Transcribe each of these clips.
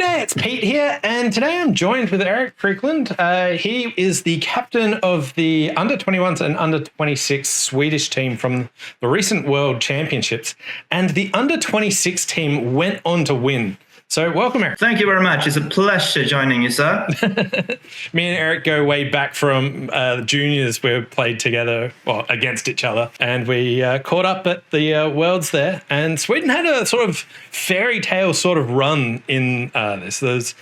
G'day, it's Pete here, and today I'm joined with Erik Fryklund. He is the captain of the under-21s and under-26 Swedish team from the recent World Championships, and the under-26 team went on to win. So welcome, Erik. Thank you very much. It's a pleasure joining you, sir. Me and Erik go way back from juniors. We played together, well, against each other, and we caught up at the Worlds there. And Sweden had a sort of fairy tale sort of run in this. There's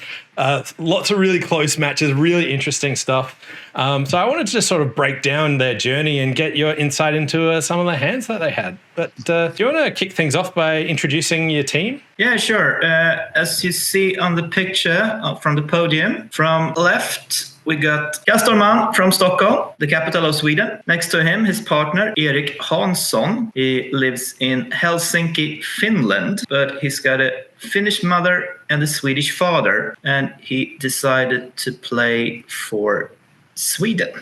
lots of really close matches, really interesting stuff. So I wanted to just sort of break down their journey and get your insight into some of the hands that they had. But do you want to kick things off by introducing your team? Yeah, sure. As you see on the picture from the podium, from left, we got Castor Mann from Stockholm, the capital of Sweden. Next to him, his partner, Erik Hansson. He lives in Helsinki, Finland, but he's got a Finnish mother and a Swedish father, and he decided to play for Sweden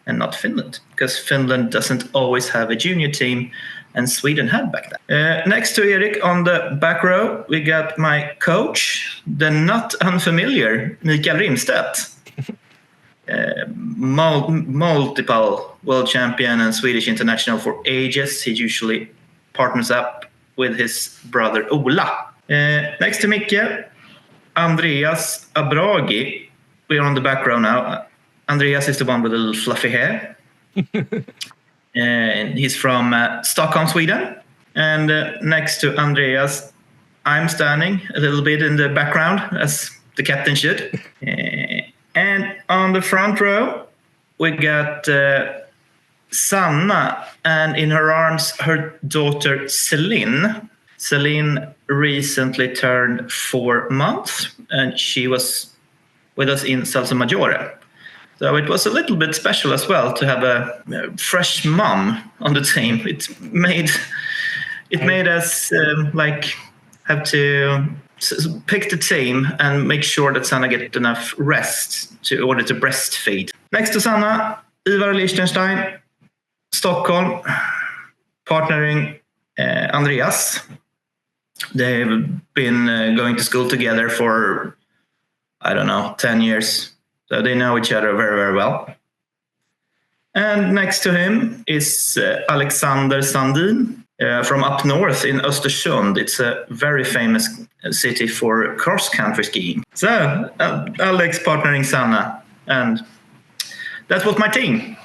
and not Finland, because Finland doesn't always have a junior team, and Sweden had back then. Next to Erik on the back row, we got my coach, the not unfamiliar Mikael Rimstedt. Multiple world champion and Swedish international for ages. He usually partners up with his brother Ola. Next to Micke, Andreas Abragi. We're on the back row now. Andreas is the one with the little fluffy hair. And he's from Stockholm, Sweden. And next to Andreas, I'm standing a little bit in the background, as the captain should. And on the front row, we got Sanna, and in her arms, her daughter Celine. Celine recently turned 4 months, and she was with us in Salsa Maggiore. So it was a little bit special as well to have a fresh mom on the team. It made us have to pick the team and make sure that Sanna get enough rest in order to breastfeed. Next to Sanna, Ivar Liechtenstein, Stockholm, partnering Andreas. They've been going to school together for, 10 years. So they know each other very, very well. And next to him is Alexander Sandin from up north in Östersund. It's a very famous city for cross-country skiing. So Alex partnering Sanna, and that was my team.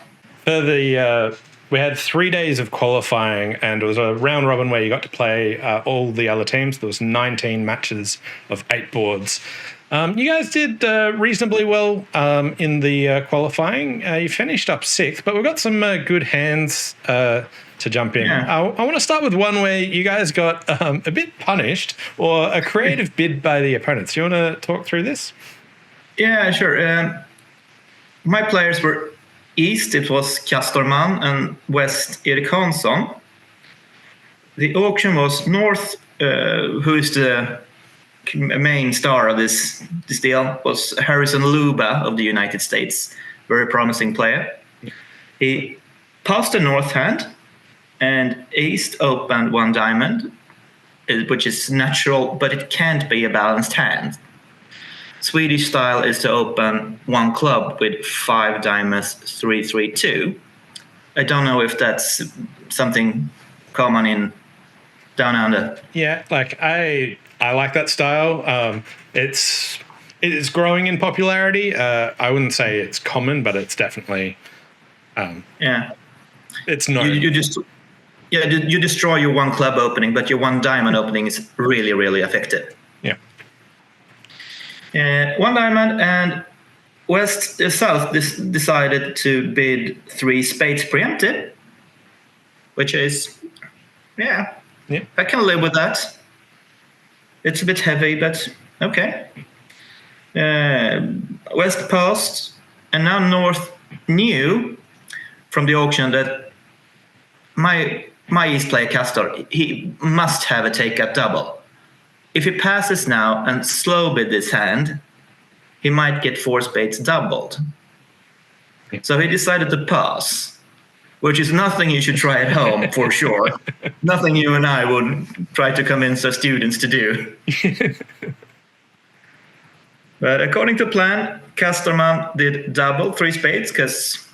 For the we had 3 days of qualifying, and it was a round robin where you got to play all the other teams. There was 19 matches of 8 boards. You guys did reasonably well in the qualifying. You finished up 6th, but we've got some good hands to jump in. Yeah. I want to start with one where you guys got a bit punished, or a creative bid by the opponents. Do you want to talk through this? Yeah, sure. My players were east, it was Castor Mann, and west, Erik Hansson. The auction was north, who is the main star of this deal, was Harrison Luba of the United States. Very promising player. He passed the north hand, and east opened 1 diamond, which is natural, but it can't be a balanced hand. Swedish style is to open 1 club with 5 diamonds, 3-3-2. I don't know if that's something common in down under. Yeah, I like that style. It's growing in popularity. I wouldn't say it's common, but it's definitely it's not. You destroy your 1 club opening, but your 1 diamond opening is really, really effective. Yeah. 1 diamond, and south decided to bid 3 spades preempted, which is I can live with that. It's a bit heavy, but okay. West passed, and now north knew from the auction that my east player Castor, he must have a take-up double. If he passes now and slow bid this hand, he might get 4 spades doubled. So he decided to pass, which is nothing you should try at home for sure. Nothing you and I would try to convince our students to do. But according to plan, Casterman did double 3 spades because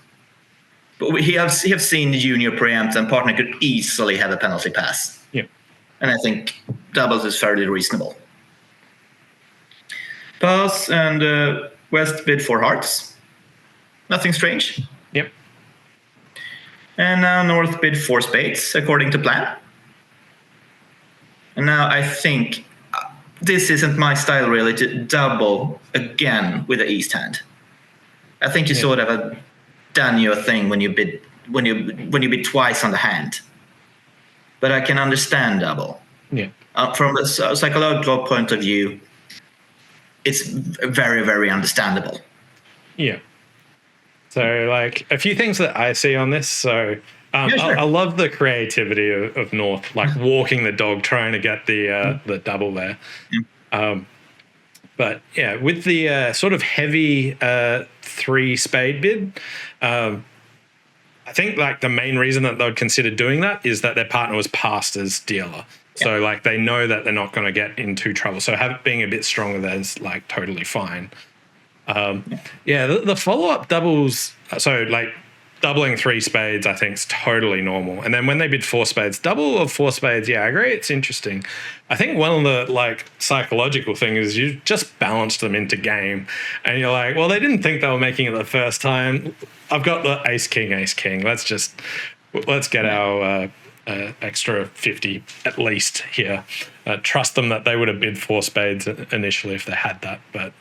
he have seen the junior preempt and partner could easily have a penalty pass. Yeah. And I think doubles is fairly reasonable. Pass and West bid 4 hearts. Nothing strange. Yep. And now North bid 4 spades, according to plan. And now I think this isn't my style really to double again with the East hand. I think you sort of have done your thing when you bid twice on the hand. But I can understand double. Yeah. From a psychological point of view, it's very, very understandable. Yeah. So, like, a few things that I see on this. So, Sure. I love the creativity of North, like walking the dog, trying to get the double there. But yeah, with the sort of heavy 3 spade bid, I think like the main reason that they would consider doing that is that their partner was passed as dealer. So like they know that they're not going to get into trouble. So being a bit stronger there is like totally fine. The follow-up doubles, so like doubling 3 spades I think is totally normal. And then when they bid 4 spades, double of 4 spades, yeah, I agree, it's interesting. I think one of the like psychological things is you just balance them into game and you're like, well, they didn't think they were making it the first time. I've got the ace king. Let's get our extra 50 at least here. Trust them that they would have bid 4 spades initially if they had that, but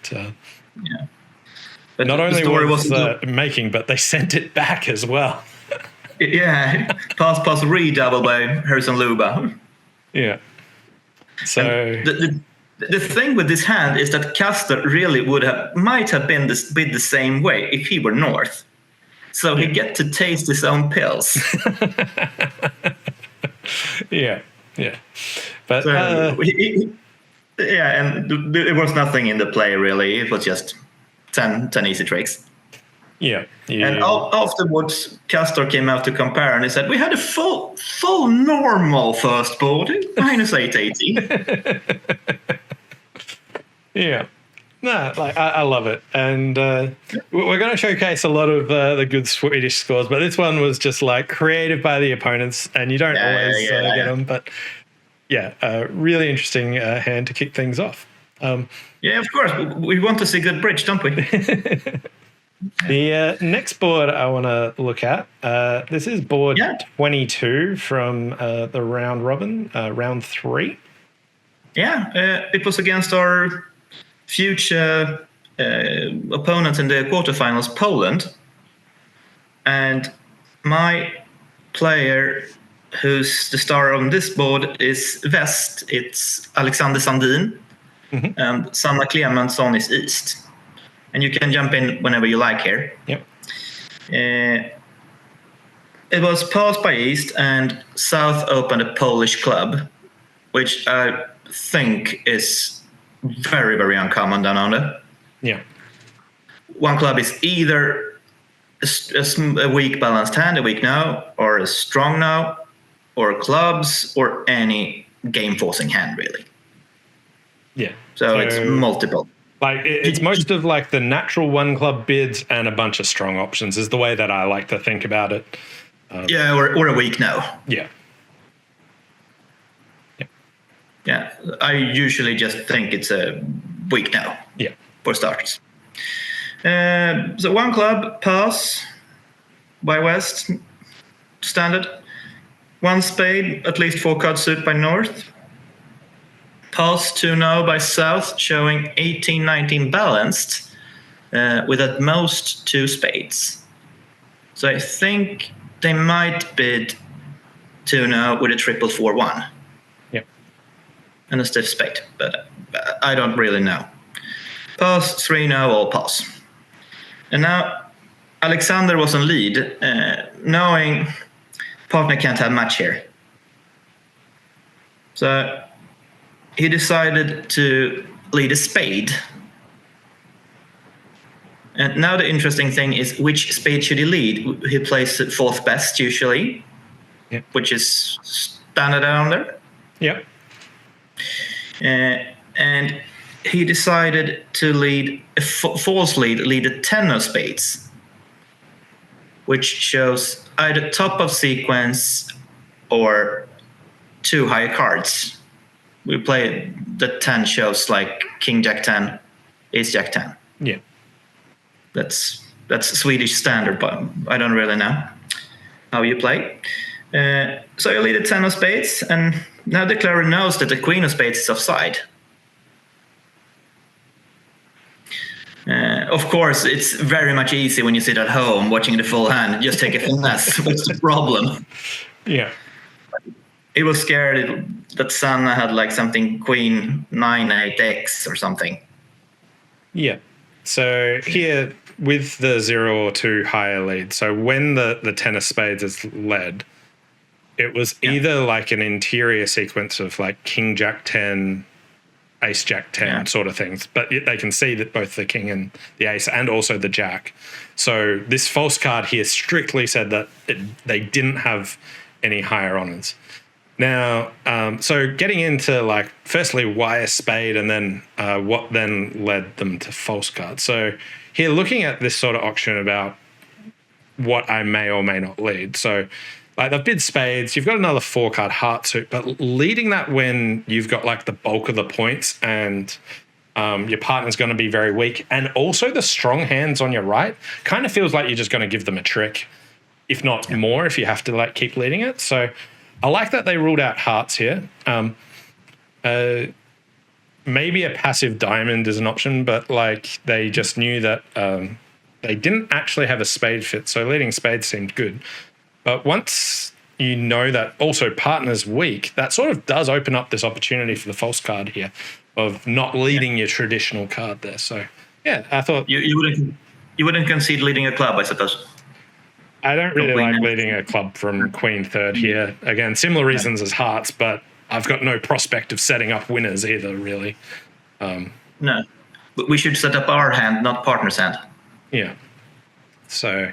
But not only was making, but they sent it back as well. pass redouble by Harrison Luba. Yeah. So the thing with this hand is that Castor really might have been bid the same way if he were North. So he get to taste his own pills. Yeah. But so and there was nothing in the play really. It was just 10 easy tricks. Yeah. And afterwards, Castor came out to compare, and he said, "We had a full normal first board, -880." Yeah. No, like I love it, and we're going to showcase a lot of the good Swedish scores, but this one was just like creative by the opponents, and you don't always get them. But really interesting hand to kick things off. Yeah, of course. We want to see good bridge, don't we? The next board I want to look at, this is board 22 from the round robin, round 3. Yeah, it was against our future opponents in the quarterfinals, Poland. And my player, who's the star on this board, is West. It's Alexander Sandin. And Sanna Clemensson is East. And you can jump in whenever you like here. Yep. It was passed by East, and South opened a Polish club, which I think is very, very uncommon down under. Yeah. One club is either a weak balanced hand, a weak no, or a strong no, or clubs, or any game forcing hand, really. Yeah. So it's multiple. Like it's most of like the natural one club bids and a bunch of strong options is the way that I like to think about it. Or a weak no. Yeah. Yeah, I usually just think it's a weak no. Yeah. For starters. So one club, pass by West, standard. One spade, at least 4 card suit by North. Pass 2 no by South, showing 18-19 balanced, with at most 2 spades. So I think they might bid 2 no with a 4-4-1. Yep. And a stiff spade, but I don't really know. Pass 3 no, all pass. And now Alexander was on lead, knowing partner can't have match here. So he decided to lead a spade. And now the interesting thing is which spade should he lead? He plays 4th best usually, which is standard down there. Yep. And he decided to lead a false lead a 10 of spades, which shows either top of sequence or 2 high cards. We play the 10 shows like King Jack 10, Ace Jack 10. Yeah. That's Swedish standard, but I don't really know how you play. So you lead a 10 of spades, and now the declarer knows that the queen of spades is offside. Of course, it's very much easy when you sit at home watching the full hand. Just take a finesse. What's the problem? Yeah. He was scared that Sanna had like something queen 9-8x or something. Yeah. So here with the 0 or 2 higher lead, so when the 10 of spades is led, it was either like an interior sequence of like King Jack 10, Ace Jack 10 sort of things, but they can see that both the king and the ace and also the jack. So this false card here strictly said that they didn't have any higher honors. Now, so getting into like, firstly, why a spade, and then what then led them to false cards. So here, looking at this sort of auction about what I may or may not lead. So like they've bid spades, you've got another 4-card heart suit, but leading that when you've got like the bulk of the points and your partner's going to be very weak, and also the strong hands on your right, kind of feels like you're just going to give them a trick, if not more, if you have to like keep leading it. So I like that they ruled out hearts here. Maybe a passive diamond is an option, but like they just knew that they didn't actually have a spade fit, so leading spades seemed good. But once you know that also partner's weak, that sort of does open up this opportunity for the false card here of not leading your traditional card there. So yeah, I thought you wouldn't concede leading a club, I suppose. I don't really like leading a club from queen third here. Again, similar reasons as hearts, but I've got no prospect of setting up winners either, really. No, but we should set up our hand, not partner's hand. Yeah. So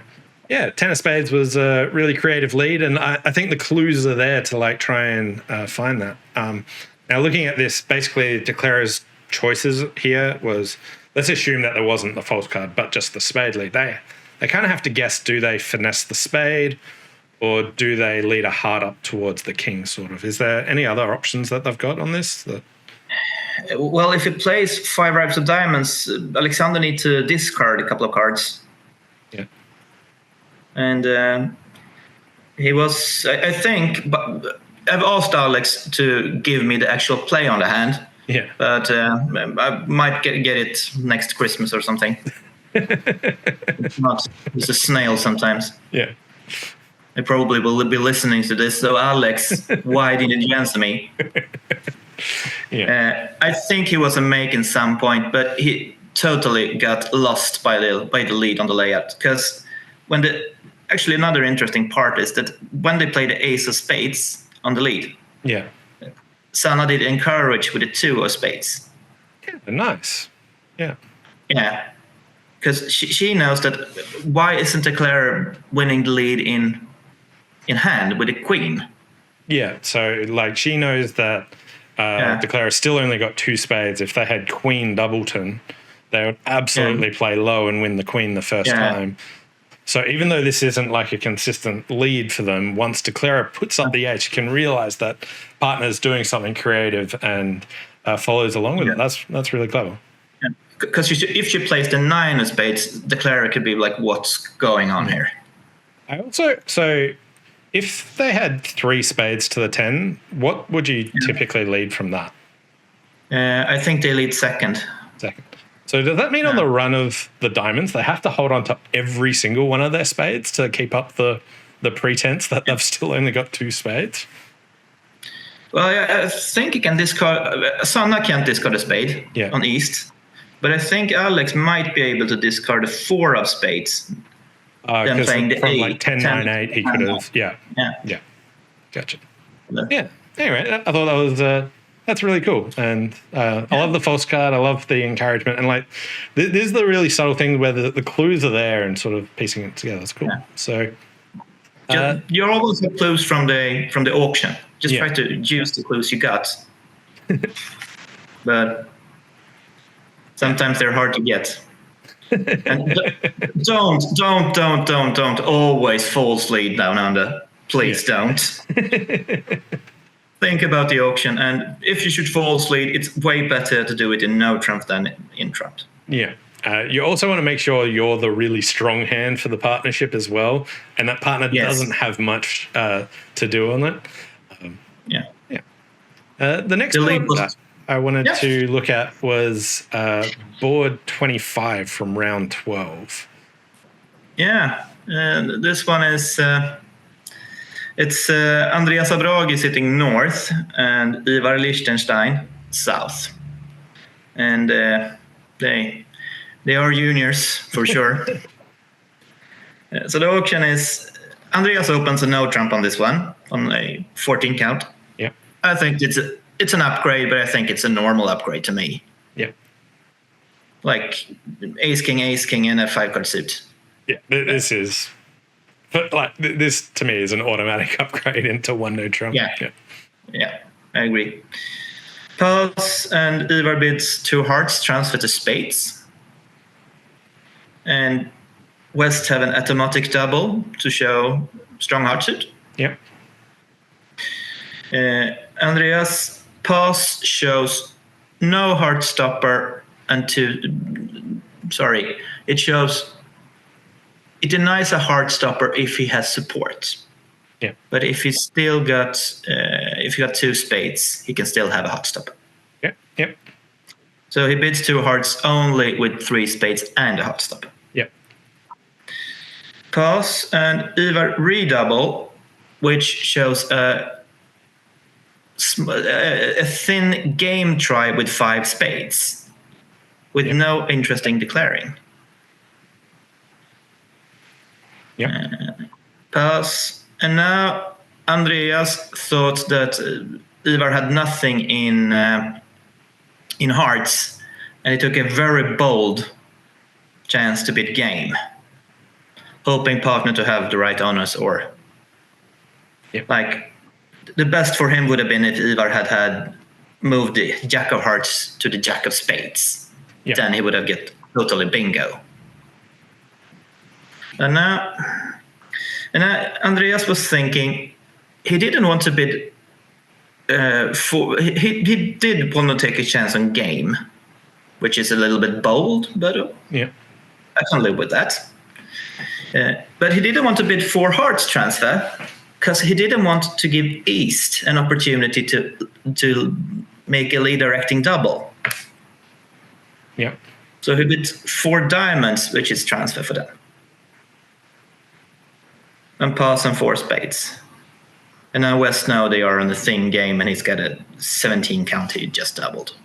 yeah, 10 of spades was a really creative lead, and I think the clues are there to like try and find that. Now, looking at this, basically, declarer's choices here was, let's assume that there wasn't the false card, but just the spade lead. They kind of have to guess, do they finesse the spade, or do they lead a heart up towards the king, sort of? Is there any other options that they've got on this? Well, if it plays 5 rives of diamonds, Alexander needs to discard a couple of cards. Yeah. And he was, I think, but I've asked Alex to give me the actual play on the hand. Yeah. But I might get it next Christmas or something. It's not. It's a snail sometimes. Yeah. I probably will be listening to this. So, Alex, why didn't you answer me? Yeah. I think he was a make in some point, but he totally got lost by the lead on the layout. Because actually another interesting part is that when they play the ace of spades on the lead, Yeah. Sanna did encourage with the 2 of spades. Yeah. Nice. Yeah. Yeah. Because she knows that why isn't declarer winning the lead in hand with the queen? Yeah. So like she knows that declarer still only got 2 spades. If they had queen doubleton, they would absolutely play low and win the queen the first time. So even though this isn't like a consistent lead for them, once declarer puts up the ace, you can realize that partner's doing something creative and follows along with it. That's really clever. Because if she plays the 9 of spades, declarer could be like, what's going on here? So if they had 3 spades to the 10, what would you typically lead from that? I think they lead second. So does that mean on the run of the diamonds, they have to hold on to every single one of their spades to keep up the pretense that they've still only got 2 spades? Well, I think you can discard. Sanna can't discard a spade on East, but I think Alex might be able to discard a 4 of spades. Because playing the from 8, like 10, 9, 8, he could have. Yeah. Gotcha. Yeah. Anyway, I thought that was that's really cool, and I love the false card. I love the encouragement, and like this is the really subtle thing where the clues are there and sort of piecing it together. It's cool. Yeah. So you always have clues from the auction. Just try to use the clues you got. But Sometimes they're hard to get. And don't always false lead down under. Please don't. Think about the auction, and if you should false lead, it's way better to do it in no trump than in trump. Yeah. You also want to make sure you're the really strong hand for the partnership as well, and that partner doesn't have much to do on it. Yeah. The next one I wanted to look at was board 25 from round 12. Yeah, this one is it's Andreas Abragi sitting north and Ivar Liechtenstein south, and they are juniors for sure. So the auction is Andreas opens a no trump on this one on a 14 count. Yeah, I think it's an upgrade, but I think it's a normal upgrade to me. Yeah, like ace king, and a 5-card suit. Yeah, this is, but like this to me is an automatic upgrade into one no trump. Yeah, I agree. Pass, and Ivar bids 2 hearts, transfer to spades, and West have an automatic double to show strong heart suit. Yeah. Andreas pass shows no heart stopper it denies a heart stopper if he has support. Yeah. But if he still got 2 spades, he can still have a heart stopper. Yeah. Yep. So he bids 2 hearts only with 3 spades and a heart stopper. Yep. Pass, and Ivar redouble, which shows a thin game try with 5 spades, with no interest in declaring. Yeah. Pass, and now Andreas thought that Ivar had nothing in hearts, and he took a very bold chance to bid game, hoping partner to have the right honors, or like the best for him would have been if Ivar had moved the jack of hearts to the jack of spades. Yeah. Then he would have get totally bingo. And now Andreas was thinking he didn't want to bid he did want to take a chance on game, which is a little bit bold, but I can live with that. But he didn't want to bid 4 hearts transfer because he didn't want to give East an opportunity to make a lead directing double. Yeah. So he bid 4 diamonds, which is transfer for them. And pass and 4 spades. And now West now they are on the thin game, and he's got a 17 count. He just doubled.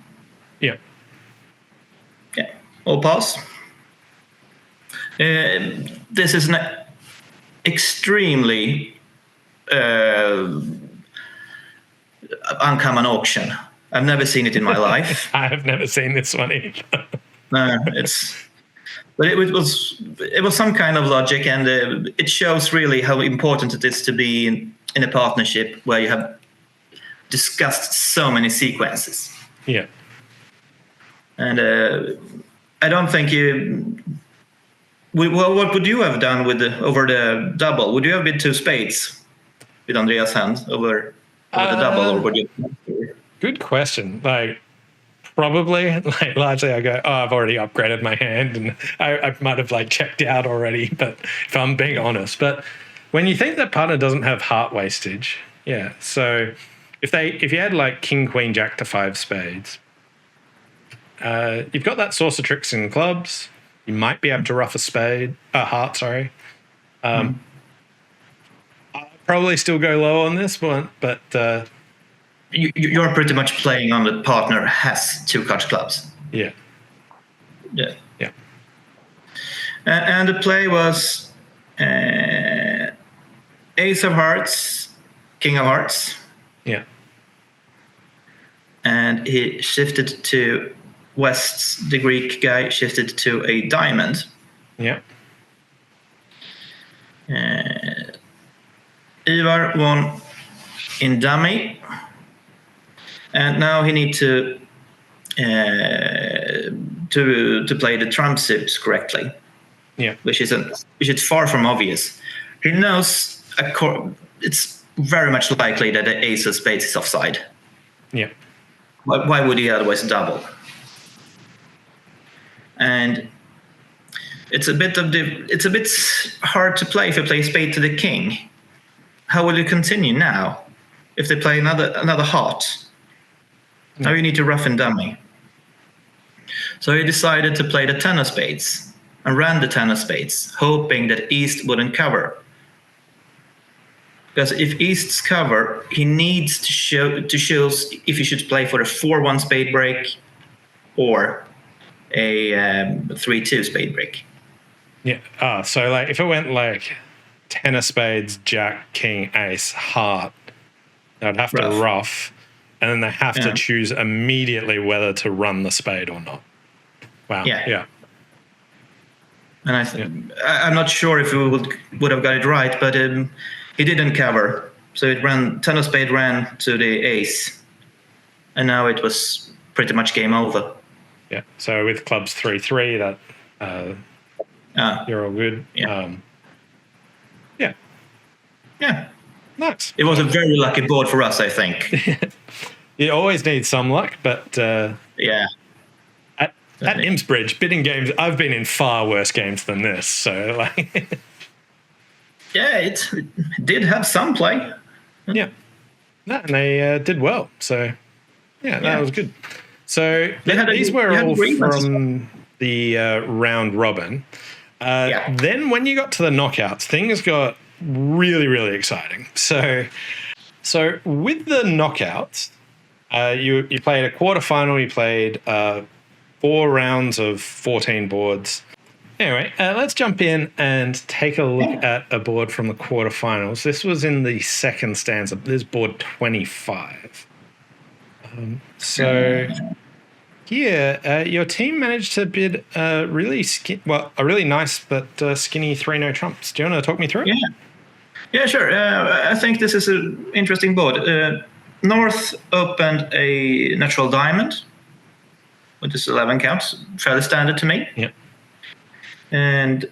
Yeah. Okay. All pass. This is an extremely uncommon auction. I've never seen it in my life. I have never seen this one either. No, but it was some kind of logic, and it shows really how important it is to be in a partnership where you have discussed so many sequences. Yeah. And I don't think what would you have done over the double? Would you have bid 2 spades with Andreas' hand over the double, or would you? Good question. Like, probably, like, largely I go, I've already upgraded my hand, and I might have like checked out already, but if I'm being honest. But when you think that partner doesn't have heart wastage, so if you had like king, queen, jack to 5 spades, you've got that source of tricks in clubs. You might be able to ruff a heart, sorry. I'll probably still go low on this one, but you're pretty much playing on the partner has 2 cut clubs. Yeah. And the play was ace of hearts, king of hearts. Yeah. And he shifted to West's, the Greek guy shifted to a diamond. Yeah. Ivar won in dummy. And now he needs to to play the trump suits correctly. Yeah. Which is far from obvious. He knows it's very much likely that the ace of spades is offside. Yeah. Why would he otherwise double? And it's a bit hard to play if you play spade to the king. How will you continue now if they play another heart? Now you need to rough and dummy. So he decided to play the 10 of spades and ran the 10 of spades, hoping that East wouldn't cover. Because if East's cover, he needs to choose if he should play for a 4-1 spade break or a 3-2 spade break. Yeah. So like if it went like 10 of spades, jack, king, ace, heart, they'd have to rough, and then they have to choose immediately whether to run the spade or not. Wow. Yeah. And I'm not sure if we would have got it right, but he didn't cover. So it ran 10 of spade ran to the ace, and now it was pretty much game over. Yeah. So with clubs 3-3, that you're all good. Yeah. Yeah. Nice. It was a very lucky board for us, I think. You always need some luck, but yeah. At Imsbridge, bidding games, I've been in far worse games than this. So like, yeah, it did have some play. Yeah. No, and they did well. So yeah, that was good. So these were all from the round robin. Then when you got to the knockouts, things got really, really exciting. So with the knockouts, you played a quarterfinal. You played 4 rounds of 14 boards. Anyway, let's jump in and take a look at a board from the quarterfinals. This was in the second stanza. This is board 25. Here, your team managed to bid a really nice but skinny 3 no trumps. Do you want to talk me through it? Yeah, sure. I think this is an interesting board. North opened a natural diamond, which is 11 counts, fairly standard to me. Yeah. And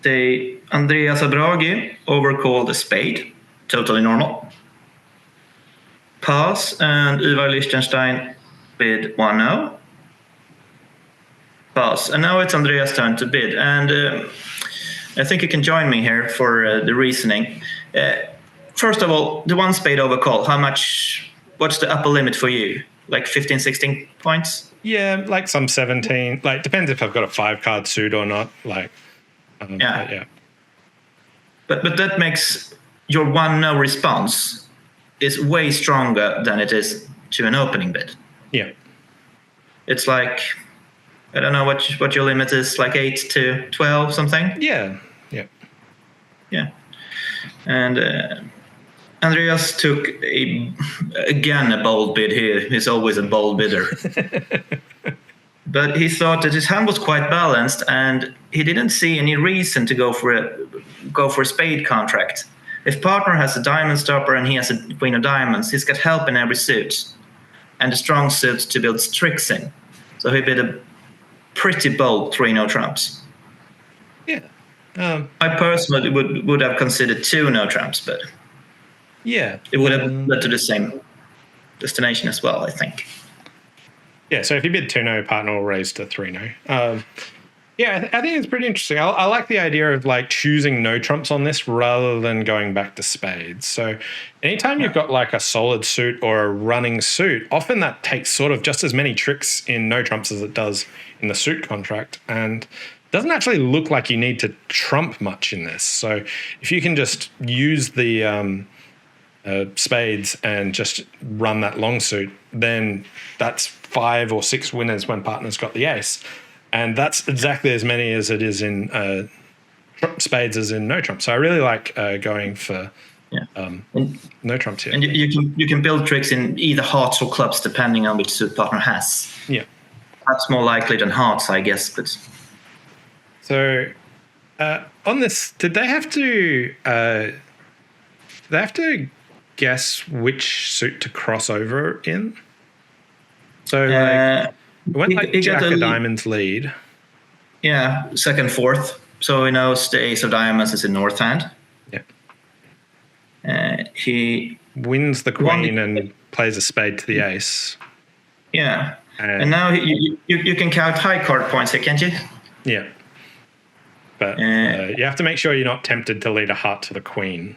Andreas Abragi overcalled a spade, totally normal. Pass and Ivar Liechtenstein bid 1-0. Pass. And now it's Andreas' turn to bid. And I think you can join me here for the reasoning. First of all, the 1 spade overcall, what's the upper limit for you? Like 15, 16 points? Yeah, like some 17. Like, depends if I've got a 5-card suit or not. Like, yeah. But that makes your 1-0 response is way stronger than it is to an opening bid. Yeah. It's like, I don't know what your limit is, like 8 to 12, something? Yeah. And Andreas took again a bold bid here. He's always a bold bidder. But he thought that his hand was quite balanced, and he didn't see any reason to go for a spade contract. If partner has a diamond stopper and he has a queen of diamonds, he's got help in every suit, and a strong suit to build tricks in. So he bid a pretty bold 3 no trumps. Yeah. I personally would have considered 2 no trumps, but yeah, it would have led to the same destination as well, I think. Yeah, so if you bid 2 no, partner will raise to 3 no. Yeah, I think it's pretty interesting. I like the idea of like choosing no trumps on this rather than going back to spades. So anytime you've got like a solid suit or a running suit, often that takes sort of just as many tricks in no trumps as it does in the suit contract, and doesn't actually look like you need to trump much in this. So if you can just use the spades and just run that long suit, then that's 5 or 6 winners when partner's got the ace. And that's exactly as many as it is in spades as in no trumps. So I really like going for no trumps here. And you can build tricks in either hearts or clubs depending on which suit partner has. Yeah. That's more likely than hearts, I guess. But so on this, did they have to guess which suit to cross over in? So It went like he Jack got of Diamonds lead. Yeah, second, fourth. So he knows the ace of diamonds is in north hand. Yeah. He wins the queen and plays a spade to the ace. Yeah. And now you can count high card points here, can't you? Yeah. But you have to make sure you're not tempted to lead a heart to the queen.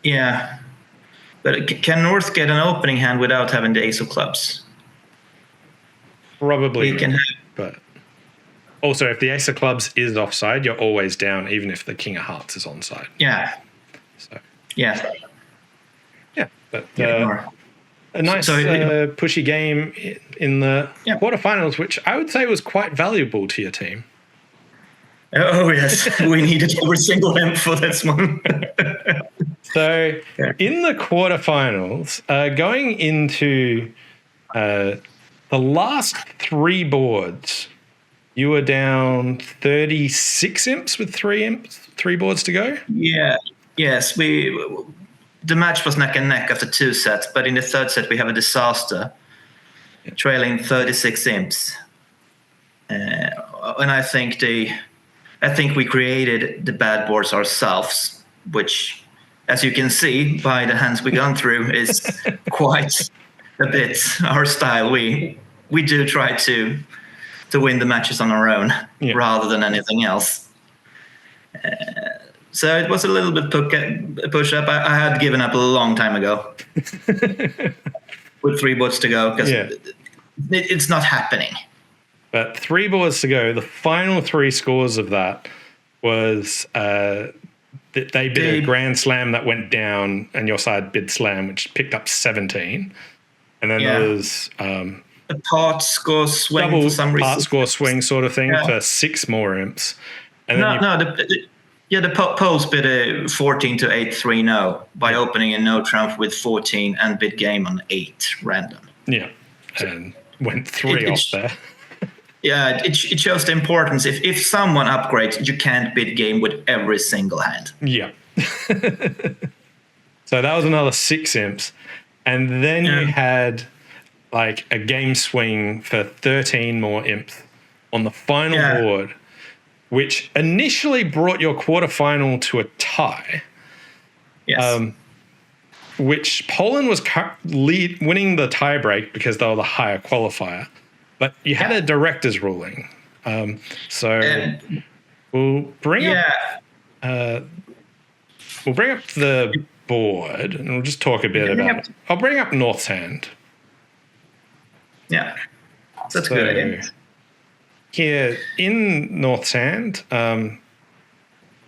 Yeah. But can North get an opening hand without having the ace of clubs? Probably. He can have, but also, if the ace of clubs is offside, you're always down, even if the king of hearts is onside. Yeah. So. Yeah. Yeah. But a nice pushy game in the quarterfinals, which I would say was quite valuable to your team. Oh, yes. We needed every single imp for this one. So in the quarterfinals, going into the last 3 boards, you were down 36 imps with 3 boards to go? Yeah. Yes. The match was neck and neck after 2 sets, but in the 3rd set we have a disaster, trailing 36 imps. And I think we created the bad boards ourselves, which, as you can see by the hands we've gone through, is quite a bit our style. We do try to win the matches on our own rather than anything else. So it was a little bit push up. I had given up a long time ago with 3 boards to go because it's not happening. But 3 boards to go. The final 3 scores of that was that they bid a grand slam that went down, and your side bid slam, which picked up 17. And then there was a part score swing double for some reason. Part score swing sort of thing for 6 more imps. And the Poles bid a 14 to 8-3-0 by opening a no trump with 14 and bid game on 8 random. Yeah, and went 3 off there. Yeah, it shows the importance. If someone upgrades, you can't bid game with every single hand. Yeah. So that was another 6 imps. And then you had like a game swing for 13 more imps on the final board, which initially brought your quarterfinal to a tie. Yes. Which Poland was winning the tiebreak because they were the higher qualifier. But you had a director's ruling. So we'll bring up the board and we'll just talk a bit about it. I'll bring up North's hand. Yeah, that's a good idea. Here in North's hand,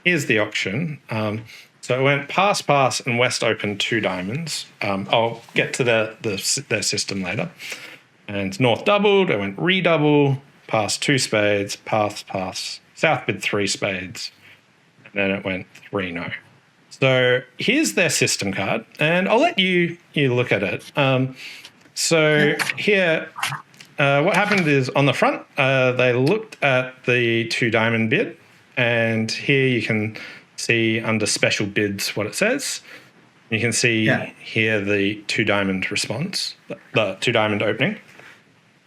here's the auction. So it went pass, and West opened 2 diamonds. I'll get to their system later. And North doubled, it went redouble, pass 2 spades, pass, South bid 3 spades, and then it went 3-no. So here's their system card, and I'll let you look at it. So here, what happened is on the front, they looked at the 2 diamond bid, and here you can see under special bids what it says. You can see here the 2 diamond response, the 2 diamond opening.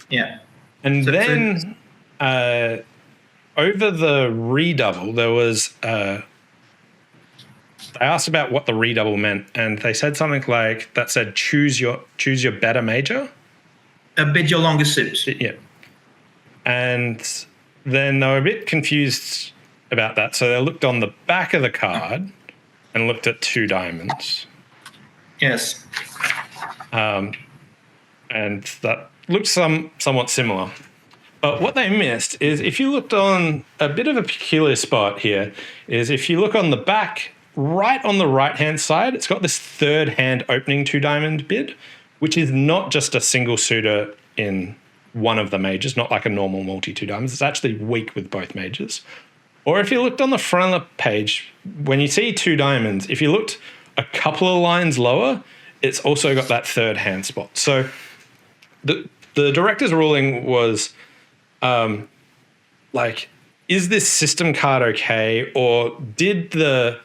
Yeah. And then over the redouble, there was they asked about what the redouble meant, and they said something like that said choose your better major. Bid your longest suit. Yeah. And then they were a bit confused about that, so they looked on the back of the card and looked at 2 diamonds. Yes. And that looked somewhat similar. But what they missed is if you looked on a bit of a peculiar spot here, is if you look on the back, right on the right-hand side, it's got this 3rd hand opening 2 diamond bid, which is not just a single suitor in one of the majors, not like a normal multi 2 diamonds. It's actually weak with both majors. Or if you looked on the front of the page, when you see 2 diamonds, if you looked a couple of lines lower, it's also got that 3rd hand spot. So the director's ruling was is this system card okay, or did the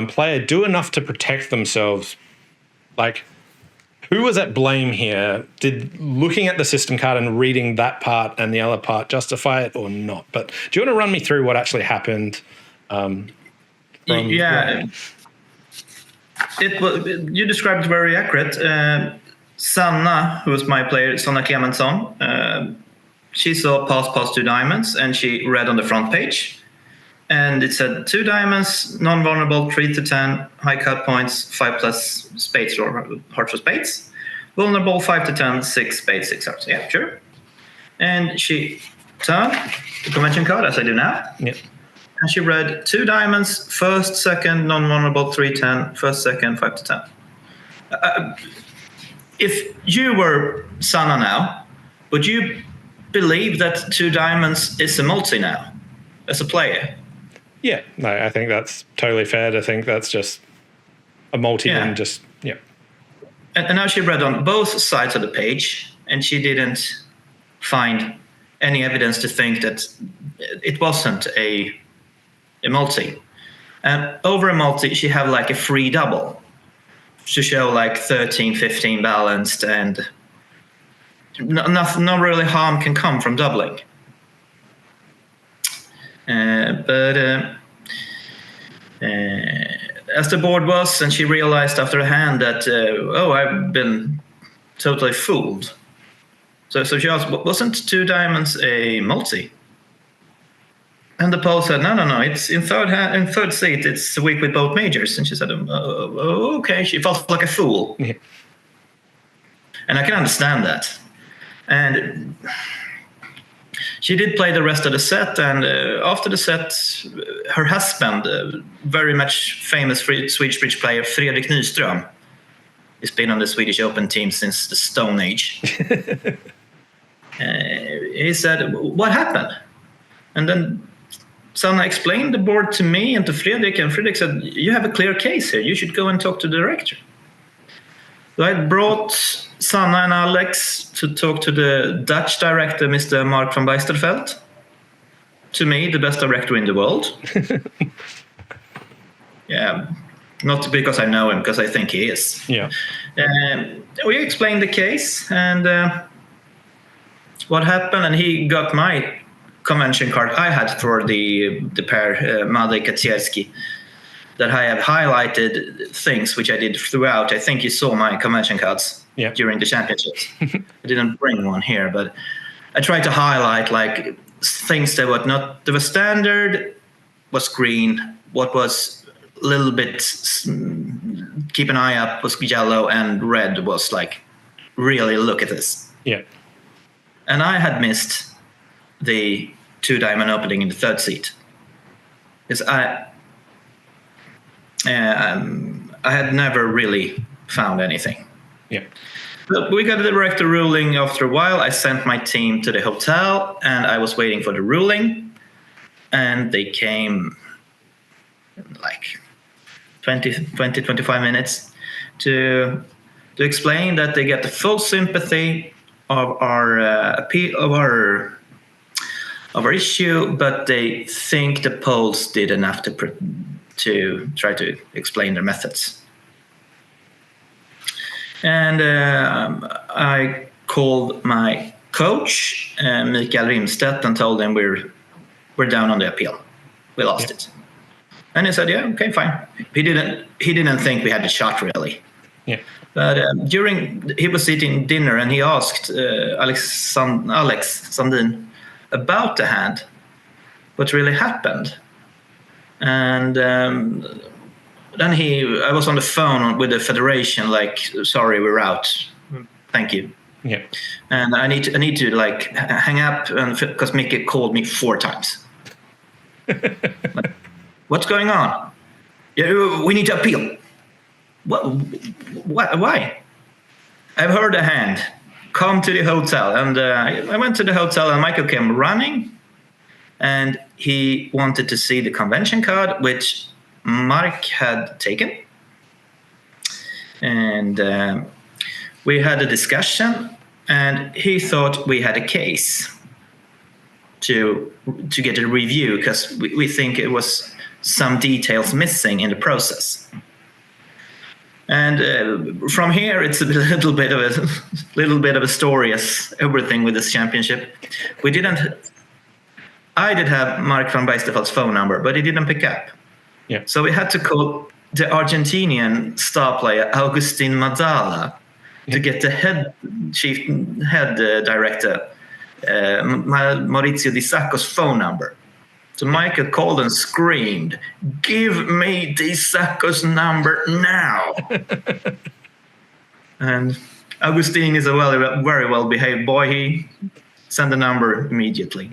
player do enough to protect themselves? Like, Who was at blame here? Did looking at the system card and reading that part and the other part justify it or not? But do you want to run me through what actually happened? Yeah. It was, you described it very accurate. Sanna, who was my player, Sanna Clemensson, she saw pass 2 diamonds, and she read on the front page. And it said 2 diamonds, non-vulnerable, 3 to 10, high cut points, 5 plus spades or hearts or spades. Vulnerable, 5 to 10, 6 spades, 6 hearts. Yeah, sure. And she turned the convention card, as I do now. Yeah. And she read 2 diamonds, first, second, non-vulnerable, 3, 10, first, second, 5 to 10. If you were Sanna now, would you believe that 2 diamonds is a multi now as a player? Yeah, no, I think that's totally fair to think that's just a multi and just, yeah. And now she read on both sides of the page, and she didn't find any evidence to think that it wasn't a multi. And over a multi, she had like a free double to show like 13, 15 balanced, and no really harm can come from doubling. But as the board was, and she realized after a hand that, I've been totally fooled. So she asked, wasn't 2 diamonds a multi? And the poll said, no, it's in third seat, it's weak with both majors. And she said, okay, she felt like a fool. Yeah. And I can understand that. And she did play the rest of the set, and after the set, her husband, very much famous Swedish bridge player, Fredrik Nyström, has been on the Swedish Open team since the Stone Age. He said, what happened? And then Sanna explained the board to me and to Fredrik, and Fredrik said, you have a clear case here. You should go and talk to the director. So I brought Sanna and Alex to talk to the Dutch director, Mr. Mark van Bijsterveld. To me, the best director in the world. Yeah, not because I know him, because I think he is. Yeah. We explained the case and what happened, and he got my convention card I had for the pair, Madej Kacierski, that I have highlighted things which I did throughout. I think you saw my convention cards during the championships. I didn't bring one here, but I tried to highlight like things that were not, that was standard was green, what was a little bit keep an eye up was yellow, and red was like, really look at this. Yeah. And I had missed the 2 diamond opening in the third seat. Because I had never really found anything. Yeah. But we got the director ruling after a while. I sent my team to the hotel, and I was waiting for the ruling. And they came like 25 minutes to explain that they get the full sympathy of our appeal, of our issue, but they think the polls did enough to try to explain their methods. And I called my coach, Mikael Rimstedt, and told him we're down on the appeal. We lost it. And he said, yeah, okay, fine. He didn't think we had a shot, really. Yeah. But he was eating dinner, and he asked Alex Sandin about the hand, what really happened. And then I was on the phone with the federation, like, sorry, we're out. Thank you. Yeah. And I need to like hang up, and because Mickey called me 4 times. Like, what's going on? Yeah, we need to appeal. What? Why? I've heard a hand. Come to the hotel. And I went to the hotel, and Michael came running, and he wanted to see the convention card, which Mark had taken. And we had a discussion, and he thought we had a case to get a review, because we think it was some details missing in the process. And from here, it's a little bit of a story as everything with this championship. I did have Mark van Bijsterveld's phone number, but he didn't pick up. Yeah. So we had to call the Argentinian star player Agustin Madala to get the head director Maurizio Di Sacco's phone number. So Michael called and screamed, "Give me Di Sacco's number now!" And Agustin is a very well-behaved boy. He sent the number immediately.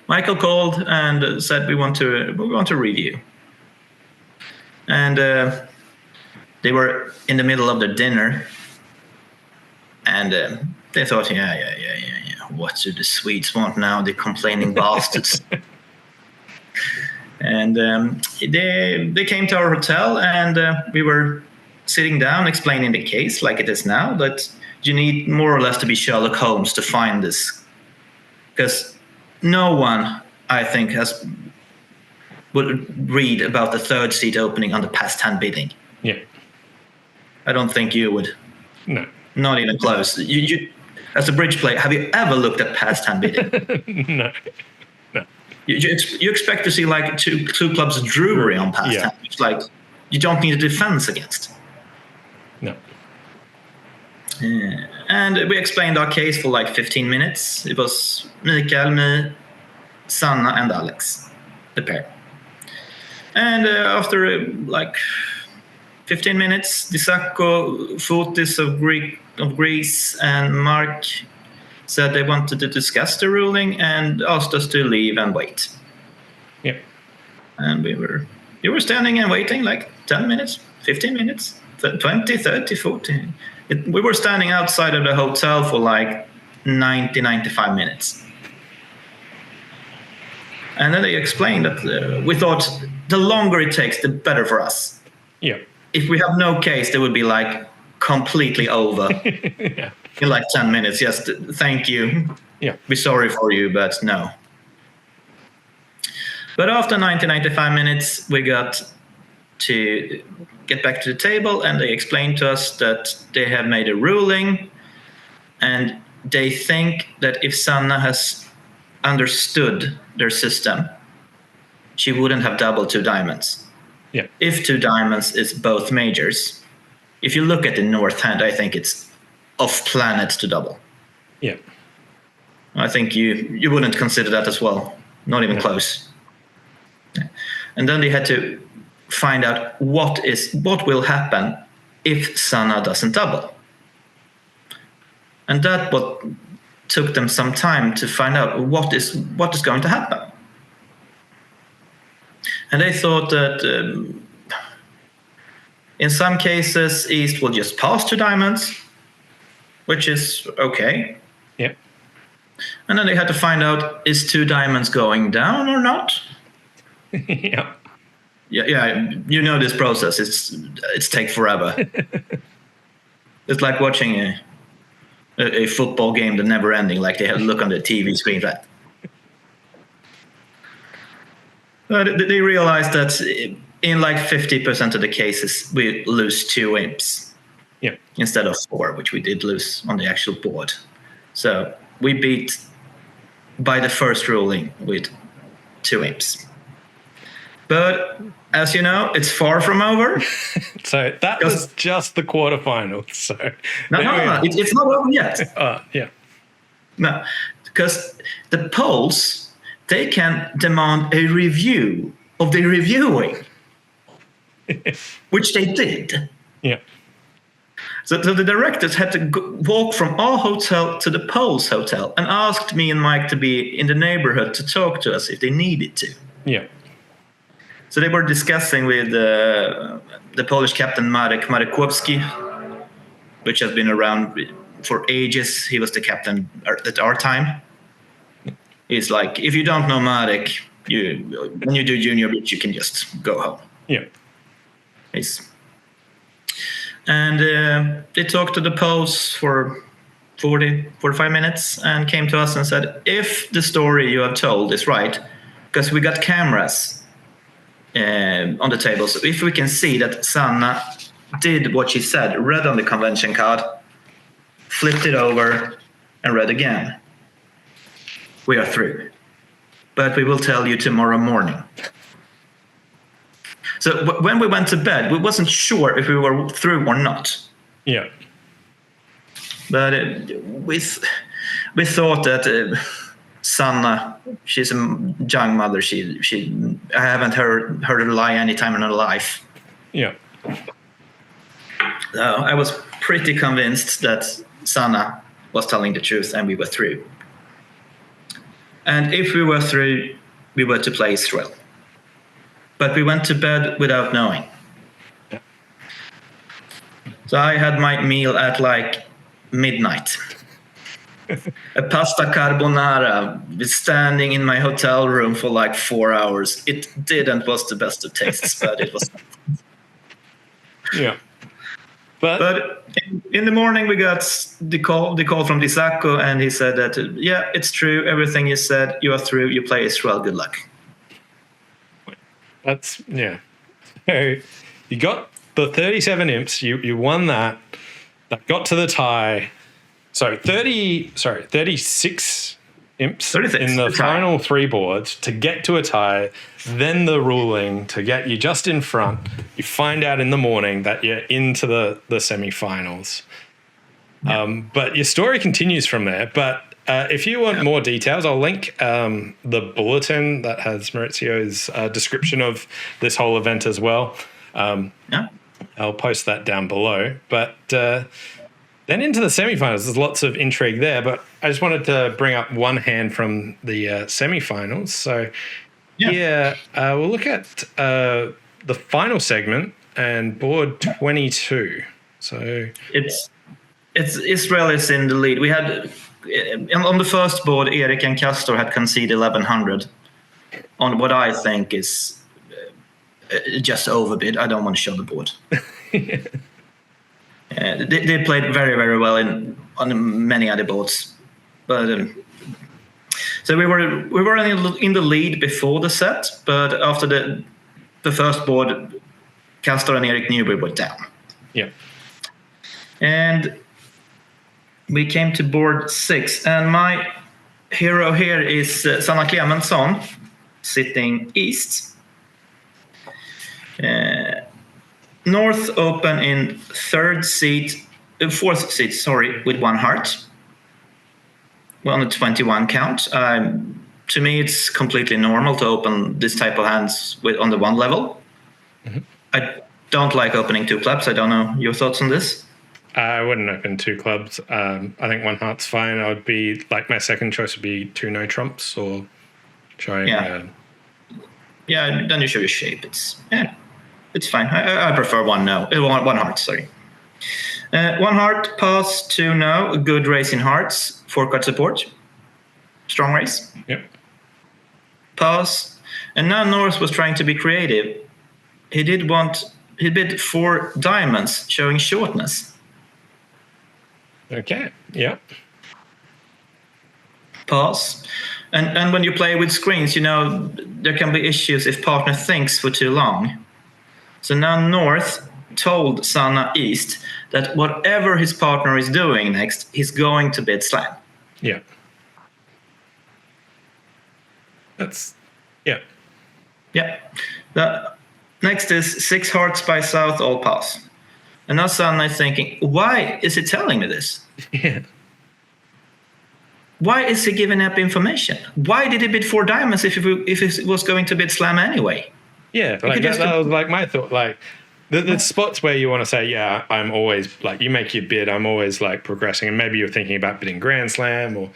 Michael called and said, "We want to review." And they were in the middle of their dinner, and they thought, yeah. What do the Swedes want now? The complaining bastards. And they came to our hotel, and we were sitting down explaining the case like it is now, that you need more or less to be Sherlock Holmes to find this. Because no one, I think, would read about the third seat opening on the past hand bidding. Yeah. I don't think you would. No. Not even close. You as a bridge player, have you ever looked at past hand bidding? No. You expect to see like two clubs Drury on past hand. It's like you don't need a defense against. No. And we explained our case for like 15 minutes. It was Mikael, me, Sanna, and Alex, the pair. And after like 15 minutes, Di Sacco, Fotis of Greece, and Mark said they wanted to discuss the ruling and asked us to leave and wait. Yep. And we were standing and waiting like 10 minutes, 15 minutes, 20, 30, 40. We were standing outside of the hotel for like 90, 95 minutes. And then they explained that we thought the longer it takes, the better for us. Yeah. If we have no case, they would be like completely over in like 10 minutes. Yes, thank you. Yeah. We're sorry for you, but no. But after 90, 95 minutes, we got to get back to the table, and they explained to us that they have made a ruling, and they think that if Sanna has understood their system, she wouldn't have doubled 2 diamonds. Yeah. If 2 diamonds is both majors, if you look at the north hand, I think it's off planet to double. Yeah. I think you wouldn't consider that as well. Not even close. And then they had to find out what will happen if Sanna doesn't double. And that what took them some time to find out what is going to happen. And they thought that in some cases, East will just pass 2 diamonds, which is okay. Yeah. And then they had to find out, is 2 diamonds going down or not? Yeah. Yeah, you know this process. It's take forever. It's like watching a football game that never ending, like they have to look on the TV screen. Right? They realized that in like 50% of the cases, we lose 2 imps instead of 4, which we did lose on the actual board. So we beat by the first ruling with 2 imps. But as you know, it's far from over. So that was just the quarterfinals. So no, it's not over yet. Yeah. No, because the polls, they can demand a review of the reviewing, which they did. Yeah. So the directors had to walk from our hotel to the Poles hotel and asked me and Mike to be in the neighborhood to talk to us if they needed to. Yeah. So they were discussing with the Polish captain Marek Marekowski, which has been around for ages. He was the captain at our time. He's like, if you don't know Marek, when you do junior bridge, you can just go home. Yeah. And they talked to the Poles for 45 minutes and came to us and said, if the story you have told is right, because we got cameras on the table. So if we can see that Sanna did what she said, read on the convention card, flipped it over, and read again, we are through. But we will tell you tomorrow morning. So when we went to bed, we wasn't sure if we were through or not. Yeah. But we thought that Sanna, she's a young mother. I haven't heard her lie any time in her life. Yeah. I was pretty convinced that Sanna was telling the truth, and we were through. And if we were through, we were to play Israel. But we went to bed without knowing. Yeah. So I had my meal at like midnight. A pasta carbonara, standing in my hotel room for like 4 hours. It was the best of tastes, but it was. Yeah. But in the morning we got the call from Disako, and he said that yeah, it's true, everything you said, you are through, you play Israel, good luck. That's So you got the 37 imps, you won that got to the tie. So 36 imps 36, in the final 3 boards to get to a tie, then the ruling to get you just in front. You find out in the morning that you're into the semi-finals. But your story continues from there. But if you want more details, I'll link the bulletin that has Maurizio's description of this whole event as well. I'll post that down below. But then into the semifinals, there's lots of intrigue there. But I just wanted to bring up one hand from the semifinals. So here we'll look at the final segment and board 22. So it's Israel is in the lead. We had on the first board, Erik and Castor had conceded 1100 on what I think is just overbid. I don't want to show the board. They played very, very well on many other boards, but so we were in the lead before the set, but after the first board, Castor and Erik knew we were down. Yeah, and we came to board 6, and my hero here is Sanna Clemensson, sitting east. North open in fourth seat, with 1 heart. Well, on the 21 count. To me, it's completely normal to open this type of hands on the 1 level. Mm-hmm. I don't like opening 2 clubs. I don't know your thoughts on this. I wouldn't open 2 clubs. I think 1 heart's fine. I would be like, my second choice would be 2 no trumps or try. Then you show your shape. It's fine. I prefer 1 heart. Sorry. 1 heart, pass, 2 no. A good race in hearts. 4 card support. Strong race. Yep. Pass. And now North was trying to be creative. He bid 4 diamonds, showing shortness. Okay. Yeah. Pass. And when you play with screens, there can be issues if partner thinks for too long. So now North told Sanna East that whatever his partner is doing next, he's going to bid slam. Yeah. Yeah. The next is 6 hearts by South, all pass. And now Sanna is thinking, why is he telling me this? Yeah. Why is he giving up information? Why did he bid 4 diamonds if he was going to bid slam anyway? Yeah, like that was like my thought. Like the spots where you want to say, yeah, I'm always like, you make your bid, I'm always like progressing, and maybe you're thinking about bidding Grand Slam, or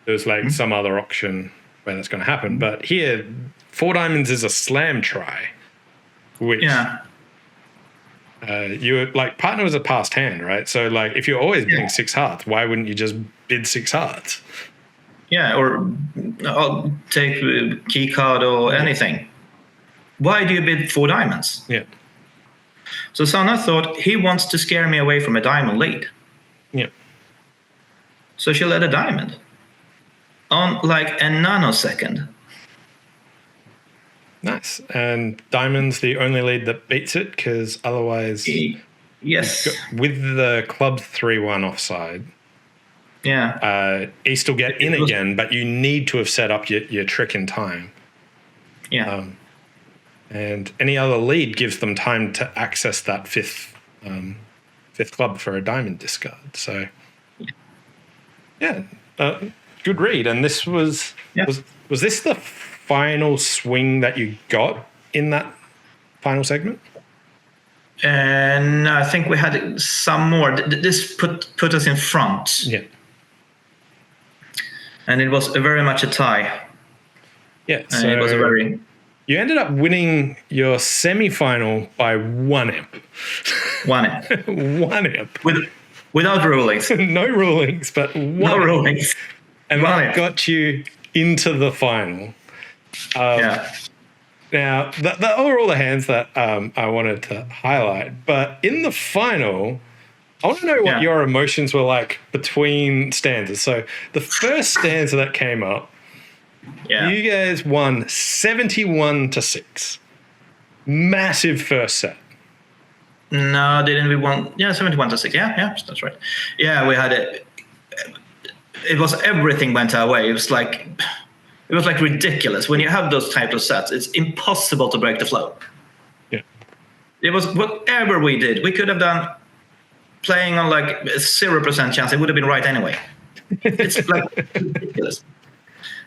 there's like some other auction where that's going to happen. But here, 4 diamonds is a slam try, which you like, partner was a passed hand, right? So like, if you're always bidding 6 hearts, why wouldn't you just bid 6 hearts? Yeah, or I'll take key card or anything. Why do you bid 4 diamonds? Yeah. So Sanna thought, he wants to scare me away from a diamond lead. Yeah. So she led a diamond on like a nanosecond. Nice. And diamond's the only lead that beats it, because otherwise, Yes. with the club 3-1 offside, East will get in again, but you need to have set up your trick in time. Yeah. And any other lead gives them time to access that fifth club for a diamond discard. So, good read. And this was this the final swing that you got in that final segment? And I think we had some more. This put us in front. Yeah. And it was very much a tie. Yeah. So it was a very... You ended up winning your semi-final by 1 imp. 1 imp. 1 imp. Without rulings. No rulings, but no rulings. And that got you into the final. Now, those are all the hands that I wanted to highlight. But in the final, I want to know what your emotions were like between stanzas. So the first stanza that came up, you guys won 71-6. Massive first set. No, didn't we won? 71-6. Yeah, that's right. Yeah, we had it. It was everything went our way. It was like ridiculous. When you have those type of sets, it's impossible to break the flow. Yeah. It was whatever we did. We could have done playing on like a 0% chance. It would have been right anyway. It's like ridiculous.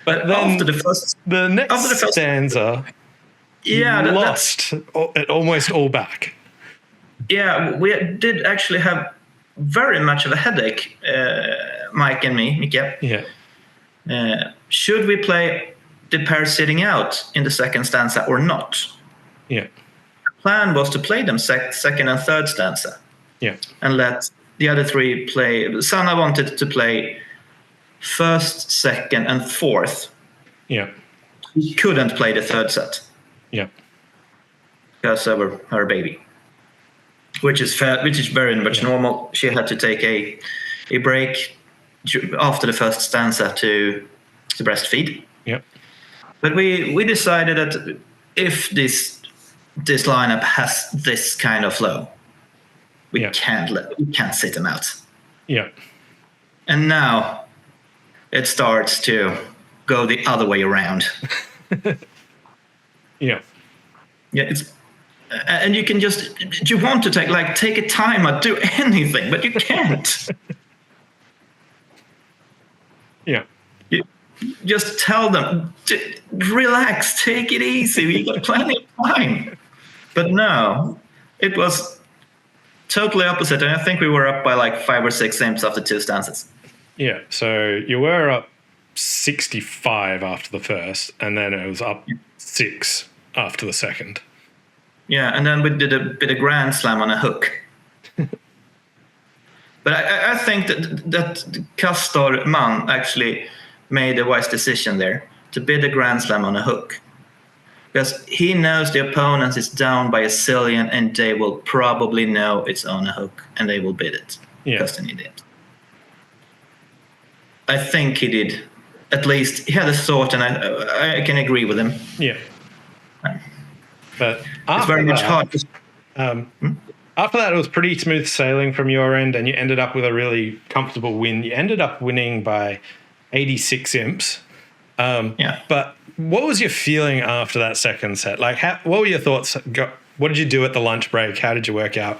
But then after the next stanza, lost it almost all back. Yeah, we did actually have very much of a headache, Mike and me, Micke. Yeah. Should we play the pair sitting out in the second stanza or not? Yeah. The plan was to play them second and third stanza. Yeah. And let the other three play. Sanna wanted to play first, second, and fourth. Yeah. She couldn't play the third set. Yeah. Because of her baby. Which is very much normal. She had to take a break after the first stanza to breastfeed. Yeah. But we decided that if this lineup has this kind of flow, we can't sit them out. Yeah. And now it starts to go the other way around. Yeah. Yeah, and you can you want to take a time or do anything, but you can't. Yeah. You just tell them, relax, take it easy. We got plenty of time. But no, it was totally opposite. And I think we were up by like 5 or 6 imps after 2 stanzas. Yeah. So you were up 65 after the first, and then it was up 6 after the second. Yeah, and then we did a bit of grand slam on a hook. But I think that Castor Mann actually made a wise decision there to bid a grand slam on a hook. Because he knows the opponent is down by a zillion and they will probably know it's on a hook and they will bid it. Yeah. Because he did. I think he did. At least he had a thought, and I can agree with him. Yeah. But it's very much hard. After that, it was pretty smooth sailing from your end, and you ended up with a really comfortable win. You ended up winning by 86 imps. But what was your feeling after that second set? Like, what were your thoughts? What did you do at the lunch break? How did you work out,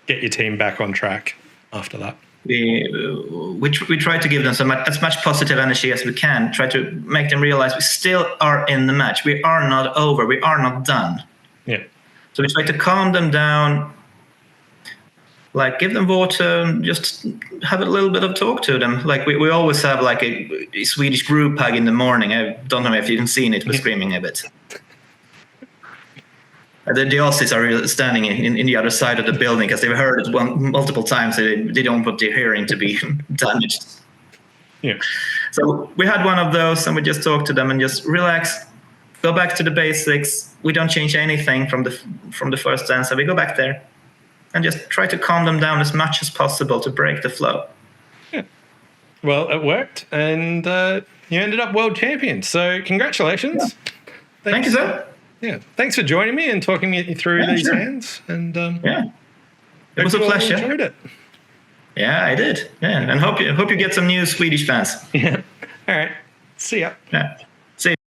get your team back on track after that? We try to give them as much positive energy as we can. Try to make them realize we still are in the match. We are not over. We are not done. Yeah. So we try to calm them down, like give them water, and just have a little bit of talk to them. Like we always have like a Swedish group hug in the morning. I don't know if you've seen it. We're screaming a bit. The Aussies are standing in the other side of the building because they've heard it multiple times. They don't want their hearing to be damaged. Yeah. So we had one of those, and we just talked to them and just relax, go back to the basics. We don't change anything from the first stanza. We go back there and just try to calm them down as much as possible to break the flow. Yeah. Well, it worked, and you ended up world champion. So congratulations. Yeah. Thank you, sir. Yeah. Thanks for joining me and talking me through these hands. And yeah, it was a pleasure. Enjoyed it. Yeah, I did. Yeah, and hope you get some new Swedish fans. Yeah. All right. See ya. Yeah. See ya.